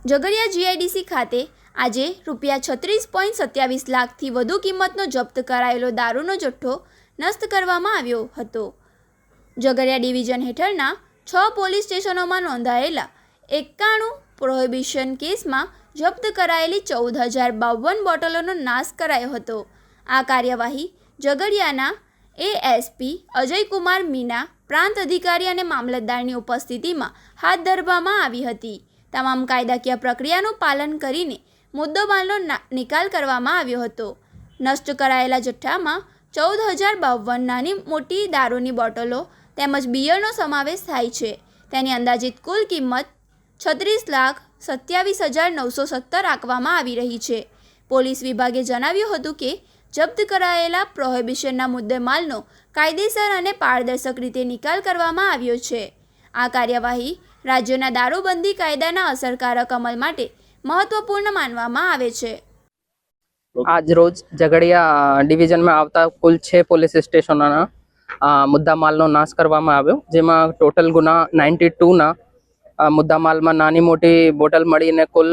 Jhagadia GIDC ખાતે આજે ₹36.27 લાખથી વધુ કિંમતનો જપ્ત કરાયેલો દારૂનો જથ્થો નષ્ટ કરવામાં આવ્યો હતો. ઝઘડિયા ડિવિઝન હેઠળના 6 પોલીસ સ્ટેશનોમાં નોંધાયેલા 91 પ્રોહિબિશન કેસમાં જપ્ત કરાયેલી 14,052 બોટલોનો નાશ કરાયો હતો. આ કાર્યવાહી ઝઘડિયાના એએસપી અજયકુમાર મીના, પ્રાંત અધિકારી અને મામલતદારની ઉપસ્થિતિમાં હાથ ધરવામાં આવી હતી. તમામ કાયદાકીય પ્રક્રિયાનું પાલન કરીને મુદ્દામાલનો નિકાલ કરવામાં આવ્યો હતો. નષ્ટ કરાયેલા જથ્થામાં 14,052 નાની મોટી દારૂની બોટલો તેમજ બિયરનો સમાવેશ થાય છે. તેની અંદાજિત કુલ કિંમત 36,27,917 આંકવામાં આવી રહી છે. પોલીસ વિભાગે જણાવ્યું હતું કે જપ્ત કરાયેલા પ્રોહિબિશનના મુદ્દેમાલનો કાયદેસર અને પારદર્શક રીતે નિકાલ કરવામાં આવ્યો છે. આ કાર્યવાહી રાજ્યના દારૂબંધી કાયદાના અસરકારક અમલ માટે મહત્વપૂર્ણ માનવામાં આવે છે. आज रोज झगड़िया डिविजन में आवता कुल 6 પોલીસ સ્ટેશનોના મુદ્દામાલનો નાશ કરવામાં આવ્યો, જેમાં ટોટલ ગુના 92ના મુદ્દામાલમાં નાની મોટી બોટલ મળીને કુલ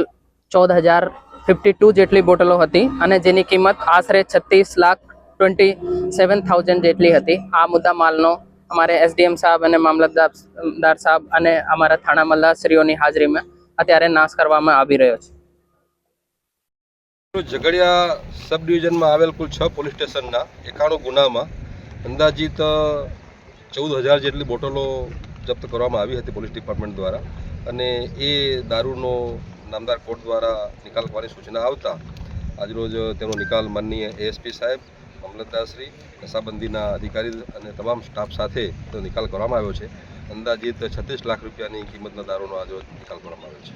14,052 જેટલી બોટલો હતી અને જેની કિંમત આશરે 36,27,000 જેટલી હતી. આ મુદ્દામાલનો અમારે એસડીએમ સાહેબ અને મામલતદાર સાહેબ અને અમારા થાણા મલ્લાશ્રીઓની હાજરીમાં અત્યારે નાશ કરવામાં આવી રહ્યો છે. ઝઘડિયા સબ ડિવિઝનમાં આવેલ કુલ 6 પોલીસ સ્ટેશનના 91 ગુનામાં અંદાજિત 14,000 જેટલી બોટલો જપ્ત કરવામાં આવી હતી પોલીસ ડિપાર્ટમેન્ટ દ્વારા, અને એ દારૂનો નામદાર કોર્ટ દ્વારા નિકાલ કરવાની સૂચના આવતા આજરોજ તેનો નિકાલ માનનીય એએસપી સાહેબ, મામલતદારશ્રી, નશાબંધીના અધિકારી અને તમામ સ્ટાફ સાથે તેનો નિકાલ કરવામાં આવ્યો છે. અંદાજિત 36 લાખ રૂપિયાની કિંમતના દારૂનો આજરોજ નિકાલ કરવામાં આવ્યો છે.